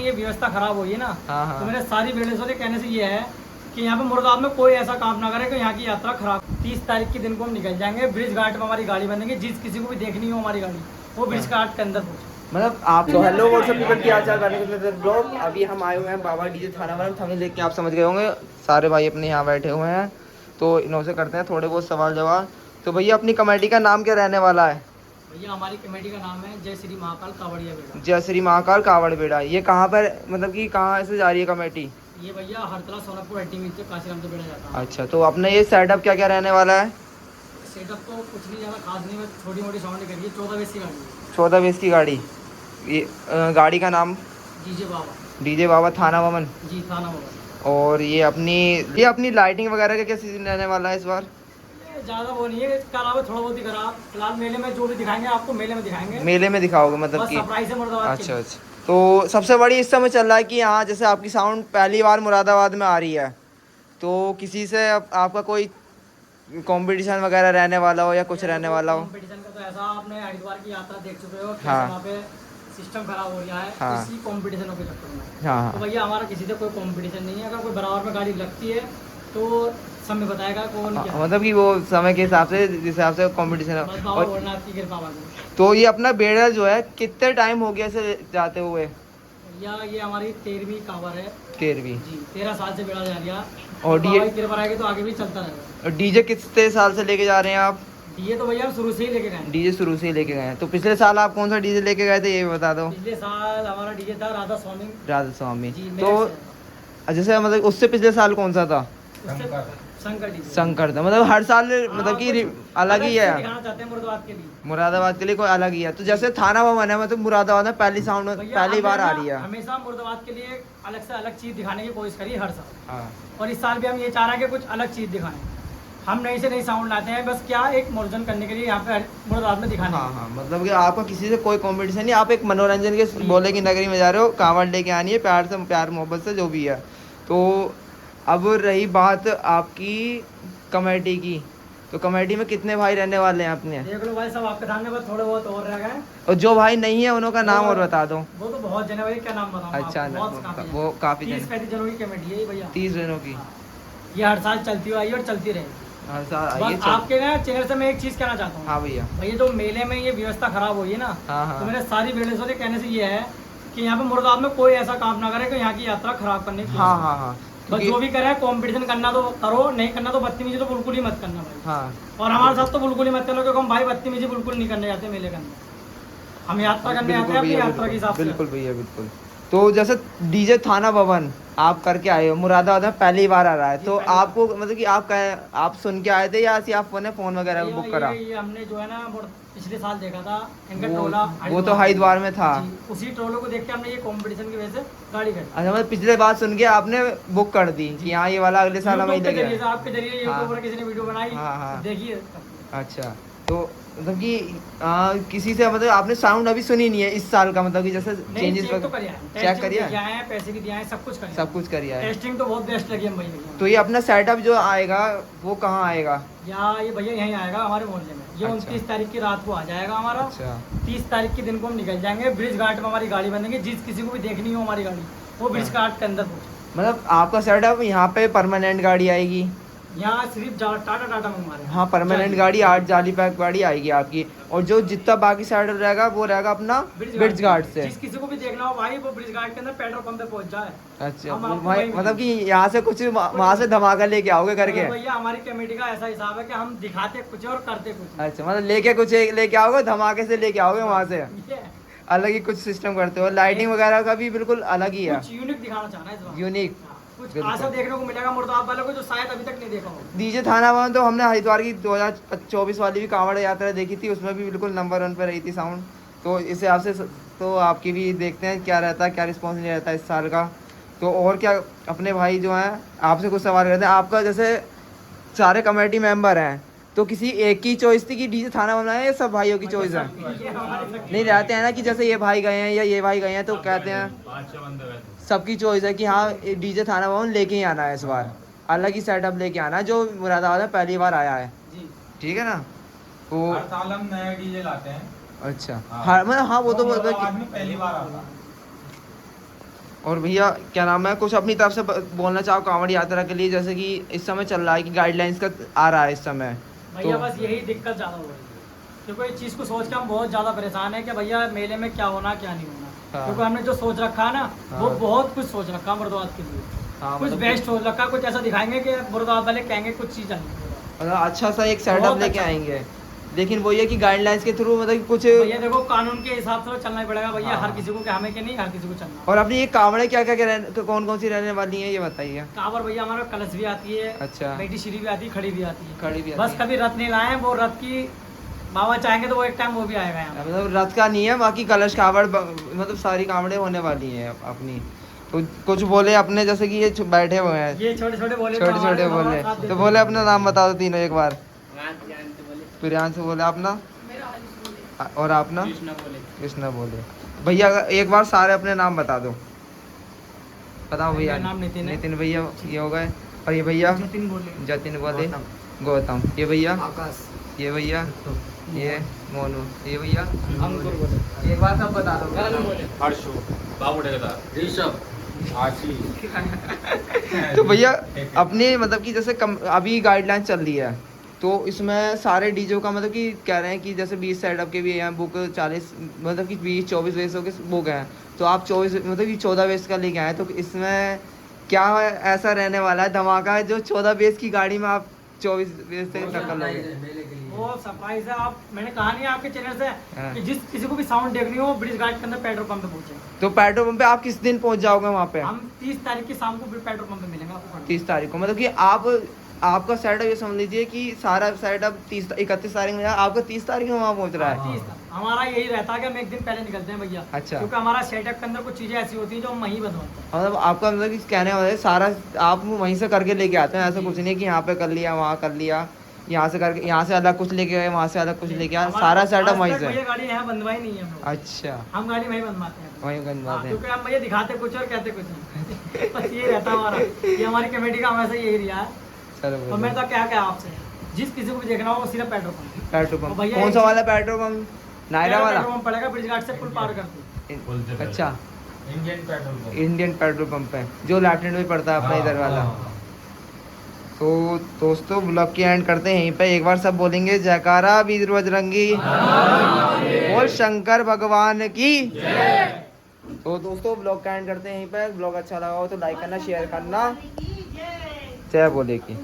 ये व्यवस्था खराब हुई है ना। हाँ। तो मेरे सारी बिल्डर्सों के कहने से ये है कि यहाँ पे मुरादाबाद में कोई ऐसा काम ना करे कि यहाँ की यात्रा खराब। 30 तारीख के दिन को हम निकल जाएंगे, ब्रिज घाट में हमारी गाड़ी बनेगी, जिस किसी को भी देखनी हो हमारी गाड़ी वो ब्रिज घाट के अंदर पहुँचे। मतलब आप तो हेलो व्हाट्सएप पीपल की आचार करने के ब्लॉग। अभी हम आए हुए हैं बाबा डीजे थानावाला, हमें देख के आप समझ गए होंगे, सारे भाई अपने यहाँ बैठे हुए हैं। तो इन्हों से करते हैं थोड़े बहुत सवाल जवाब। तो भैया अपनी कमेटी का नाम क्या रहने वाला है? भैया हमारी कमेटी का नाम है जय श्री महाकाल कावड़िया बेड़ा। जय श्री महाकाल कावड़ बेड़ा। ये कहाँ पर, मतलब कि कहाँ से जा रही है कमेटी? ये भैया हरतला सोनापुर हट्टी में काशीराम से बेड़ा जाता है। अच्छा, तो अपना ये सेटअप क्या क्या रहने वाला है? सेटअप तो कुछ नहीं ज़्यादा खास नहीं, बस छोटी मोटी साउंड करिए। 14 बेस की गाड़ी है। 14 बेस की गाड़ी। ये गाड़ी का नाम? डीजे बाबा। डीजे बाबा थाना भवन। जी थाना बाबा। और ये अपनी लाइटिंग वगैरह का क्या सीजन रहने वाला है इस बार? ज़्यादा वो नहीं है, इसके अलावा थोड़ा बहुत ही करा। फिलहाल मेले में जो भी दिखाएंगे आपको मेले में दिखाएंगे। मेले में दिखाओगे मतलब कि? सरप्राइज है मुरादाबाद के अच्छा लिए। अच्छा। तो सबसे बड़ी इस समय चल रहा है कि यहाँ जैसे आपकी साउंड पहली बार मुरादाबाद में आ रही है, तो किसी से आपका कोई कंपटीशन वगैरह रहने वाला हो या कुछ रहने वाला हो? कंपटीशन का तो ऐसा, आपने हरिद्वार की यात्रा देख चुके हो, हाँ। वहाँ पे सिस्टम खराब हो रहा है। हाँ। इसी कंपटीशनों के चक्कर में। हाँ तो हाँ। भैया हमारा किसी से कोई कंपटीशन नहीं है। अगर कोई बराबर में गाड़ी लगती है तो समय बताएगा कौन क्या। मतलब कि वो समय के हिसाब से, जिस हिसाब से कंपटीशन है। बस बाबा भोलेनाथ की कृपा बाकी। तो ये अपना बेड़ा जो है कितने टाइम हो गया इसे जाते हुए? भैया ये हमारी 13वीं कावर है। 13वीं। जी 13 साल से बेड़ा जा रहा। और बाबा की कृपा रहेगी तो आगे भी चलता रहेगा। और डीजे कितने साल से लेके जा रहे हैं आप? ये तो भैया हम शुरू से ही लेके गए। डीजे शुरू से ही लेके गए हैं। तो पिछले साल आप कौन सा डीजे लेके गए थे ये भी बता दो। पिछले साल हमारा डीजे था राधा स्वामी। राधा स्वामी। जी तो जैसे मतलब उससे पिछले साल कौन सा था? शंकर डीजे। शंकर था। मतलब हर साल मतलब कि अलग ही है। दिखाना चाहते हैं मुरादाबाद के लिए। मुरादाबाद के लिए कोई अलग ही है। तो जैसे थाना भवन है, मतलब मुरादाबाद में पहली साउंड भैया पहली बार आ हमने रही है। हमेशा मुरादाबाद के लिए अलग से अलग चीज दिखाने की कोशिश करी हर साल। हाँ। और इस साल भी हम ये चाह रहे हैं कि कुछ अलग चीज दिखाएं। हम नई से नई साउंड लाते हैं, बस क्या एक मनोरंजन करने के लिए यहाँ पे मुरादाबाद में दिखाने। हाँ हाँ, मतलब कि आपका किसी से कोई कंपटीशन नहीं, आप एक मनोरंजन के बोले की नगरी में जा रहे हो, कांवड़ लेके आनी है प्यार से, प्यार मोहब्बत से जो भी है। तो अब रही बात आपकी कमेटी की, तो कमेटी में कितने भाई रहने वाले हैं अपने? देख लो भाई, सब आपके सामने, बस थोड़े बहुत और रह गए। और जो भाई नहीं है उनका नाम और बता दो। वो तो बहुत जने भाई, क्या नाम बताऊं? अच्छा, वो काफी 30-35 जनों की कमेटी है भैया। 30 जनों की। ये हर साल चलती हुई और चलती रहेगी। बस आपके ना चैनल से मैं एक चीज कहना चाहता हूँ। हाँ भैया। भैया जो मेले में ये व्यवस्था खराब हुई है ना। हाँ। तो मेरे सारी बिल्डर्सों के कहने से ये है कि यहाँ पे मुरादाबाद में कोई ऐसा काम ना करे कि यहाँ की यात्रा खराब करने की। हाँ हाँ हाँ। बस जो भी करे, कंपटीशन करना तो करो, नहीं करना तो बदतमीजी तो बिल्कुल ही मत करना भाई। हाँ। और हमारे साथ तो बिल्कुल ही मत करना, क्योंकि हम भाई बदतमीजी बिल्कुल नहीं करने जाते मेले के अंदर। हम यात्रा करने आते हैं अपनी यात्रा के हिसाब से। बिल्कुल भैया बिल्कुल। तो जैसे डीजे थाना भवन आप करके आए हो, मुरादाबाद में पहली बार आ रहा है, तो आपको मतलब कि आप सुन के आए थे या आपने फोन वगैरह बुक करा? ये हमने जो है ना पिछले साल देखा था इनका टोला, वो तो हरिद्वार में था। उसी टोलो को देख के हमने ये कंपटीशन की वजह से गाड़ी कर। अच्छा, मतलब पिछले बार सुन के आपने बुक कर दी कि हाँ ये वाला अगले साल हमें लगेगा। आपके जरिए यूट्यूब पर किसी ने वीडियो बनाई, देखिए। अच्छा, तो मतलब कि किसी से मतलब आपने साउंड अभी सुनी नहीं है इस साल का, मतलब कि जैसे चेंजेस चेक करिए, पैसे भी दिए हैं, सब कुछ करिए है। टेस्टिंग तो बहुत बेस्ट लगी हम भैया। तो ये अपना सेटअप जो आएगा वो कहाँ आएगा? ये भैया यहीं आएगा हमारे मोहल्ले में। ये 29 तारीख की रात को आ जाएगा हमारा। अच्छा। 30 तारीख के दिन को हम निकल जाएंगे, ब्रिज घाट में हमारी गाड़ी बनेगी, जिस किसी को भी देखनी हो हमारी गाड़ी वो ब्रिज घाट के अंदर पहुंचे। मतलब आपका सेटअप यहाँ पे परमानेंट गाड़ी आएगी? यहाँ सिर्फ टाटा में हमारे। हाँ, परमानेंट गाड़ी 8 जाली पैक गाड़ी आएगी आपकी। और जो जितना बाकी साइड रहेगा वो रहेगा अपना ब्रिज घाट से। जिस किसी को भी देखना हो भाई वो ब्रिज घाट के अंदर पेट्रोल पंप पे पहुंच जाए। अच्छा भाई, मतलब कि यहाँ से कुछ वहाँ से धमाका लेके आओगे करके? भैया हमारी कमेटी का ऐसा हिसाब है कि हम दिखाते कुछ और करते कुछ। अच्छा, मतलब लेके कुछ लेके आओगे, धमाके से लेके आओगे वहाँ से, अलग ही कुछ सिस्टम करते हो। लाइटिंग वगैरह का भी बिल्कुल अलग ही है, यूनिक दिखाना चाहना है, यूनिक कुछ ऐसा देखने को मिलेगा मुरादाबाद वालों को जो शायद अभी तक नहीं देखा हो। डीजे थाना भवन तो हमने हरिद्वार की 2024 वाली भी कांवड़ यात्रा देखी थी, उसमें भी बिल्कुल नंबर 1 पे रही थी साउंड। तो इस हिसाब से तो आपकी भी देखते हैं क्या रहता है, क्या रिस्पॉन्स नहीं रहता इस साल का। तो और क्या अपने भाई जो हैं आपसे कुछ सवाल करते हैं। आपका जैसे सारे कमेटी मेंबर हैं, तो किसी एक की चॉइस थी कि डीजे थाना भवन है या सब भाइयों की चॉइस है? नहीं रहते हैं ना कि जैसे ये भाई गए हैं या ये भाई गए हैं तो कहते हैं सबकी चॉइस है कि हाँ डीजे थाना भवन लेके ही आना है, इस बार अलग ही सेटअप लेके आना है जो मुरादाबाद में पहली बार आया है। ठीक है ना? तो हर साल हम नया डीजे लाते हैं। अच्छा, हाँ मतलब हाँ वो तो मुरादाबाद में पहली बार आता है। और भैया क्या नाम है, कुछ अपनी तरफ से बोलना चाहो कांवड़ यात्रा के लिए, जैसे कि इस समय चल रहा है कि गाइडलाइंस का आ रहा है इस समय भैया तो बस यही दिक्कत ज़्यादा हो रही है, क्योंकि इस चीज़ को सोच के हम बहुत ज़्यादा परेशान है कि भैया मेले में क्या होना क्या नहीं होना। हाँ। क्योंकि हमने जो सोच रखा है ना वो हाँ। बहुत कुछ सोच रखा है मुर्दाबाद के लिए। हाँ, कुछ मतलब बेस्ट सोच रखा, कुछ ऐसा दिखाएंगे कि मुर्दाबाद वाले कहेंगे कुछ चीज़ आई। मतलब अच्छा सा एक सेटअप बहुत लेके अच्छा। आएंगे, लेकिन वो ये कि गाइडलाइंस के थ्रू मतलब कि कुछ। भैया देखो कानून के हिसाब से तो चलना ही पड़ेगा भैया, हाँ। हर किसी को क्या हमें कि नहीं, हर किसी को चलना। और अपनी ये कांवड़े क्या क्या कौन कौन सी रहने वाली हैं ये बताइए। कांवर भैया हमारा कलश भी आती है, अच्छा। बेटी श्री भी आती है, खड़ी भी आती है। खड़ी भी बस आती है। कभी रथ नहीं लाए हैं, वो रथ की बाबा चाहेंगे तो वो एक टाइम वो भी आएगा यहाँ। मतलब रथ का नहीं है, बाकी कलश कावड़ मतलब सारी कांवड़े होने वाली हैं अपनी। तो कुछ बोले अपने, जैसे कि ये बैठे हुए हैं ये छोटे छोटे बोले तो छोटे छोटे हमारे बोले, साथ देते तो हैं। बोले अपना नाम बता दो तीनों एक बार। बोले प्रियांश बोले अपना, और अपना कृष्णा बोले। कृष्णा बोले। भैया एक बार सारे अपने नाम बता दो, बताओ भैया। मेरा नाम नितिन है। नितिन भैया ये हो गए, और ये भैया जतिन बोले। जतिन बोले, गौतम ये भैया, आकाश, ये भैया, ये मोनू, ये भैया अंकुर बोले। एक बार सब बता दो। करण बोले। हर्षो, बाबू ठेकेदार, ऋषभ, आशीष। तो भैया अपने मतलब कि जैसे अभी गाइडलाइन चल रही है, तो इसमें सारे डीजे का मतलब कि कह रहे हैं कि जैसे 20 सेटअप के भी हैं बुक, 40 मतलब कि 20-24 वेसों के बुक हैं, तो आप 24 मतलब कि 14 वेस का लेके आए, तो इसमें क्या ऐसा रहने वाला है धमाका जो 14 वेस की गाड़ी में आप 24 वेस से टक्कर लोगे? वो सरप्राइज है। आप मैंने कहा नहीं आपके चैनल से हाँ। कि जिस किसी को भी साउंड देखनी हो ब्रिज घाट के अंदर पेट्रोल पंप पे पहुंचे। तो पेट्रोल पंप पे आप किस दिन पहुंच जाओगे वहाँ पे? हम 30 तारीख की शाम को पेट्रोल पंप पे मिलेंगे आपको। 30 तारीख को, मतलब कि आपका सेटअप ये समझ लीजिए कि सारा सेटअप 31 तारीख में, आपका 30 तारीख में वहाँ पहुँच रहा है। 30 हमारा यही रहता है कि हम एक दिन पहले निकलते हैं भैया। अच्छा। क्योंकि हमारा सेटअप के अंदर कुछ चीजें ऐसी होती हैं जो हम वहीं बनवाते हैं। मतलब आपका मतलब कि कहने वाला है सारा आप वहीं से करके लेके आते हैं, ऐसा कुछ नहीं कि यहाँ पे कर लिया वहाँ कर लिया, यहाँ से करके यहाँ से अलग कुछ लेके गए वहाँ से अलग कुछ लेके आए, सारा सेटअप वहीं से। भैया गाड़ी यहाँ बनवाई नहीं है हम लोग। अच्छा, हम गाड़ी वहीं बनवाते हैं। वहीं बनवाते हैं। क्योंकि हम भैया दिखाते कुछ और कहते कुछ नहीं। बस ये रहता है हमारा, ये हमारी कमेटी का हमेशा यही रहा है। चलो तो मैं तो क्या क्या आपसे, जिस किसी को भी देखना हो वो सिर्फ पेट्रोल पंप। पेट्रोल पंप भैया कौन सा वाला पेट्रोल पंप? नायरा वाला? पेट्रोल पंप पड़ेगा ब्रिज घाट से पुल पार करते। अच्छा, Indian petrol pump. Indian petrol pump है जो लेफ्टिनेंट में पड़ता है अपना इधर वाला। तो दोस्तों ब्लॉग की एंड करते हैं यहीं पे। एक बार सब बोलेंगे जयकारा वीर बजरंगी और शंकर भगवान की। तो दोस्तों ब्लॉग का एंड करते हैं यहीं पे। ब्लॉग अच्छा लगा हो तो लाइक करना, शेयर करना। जय बोले की।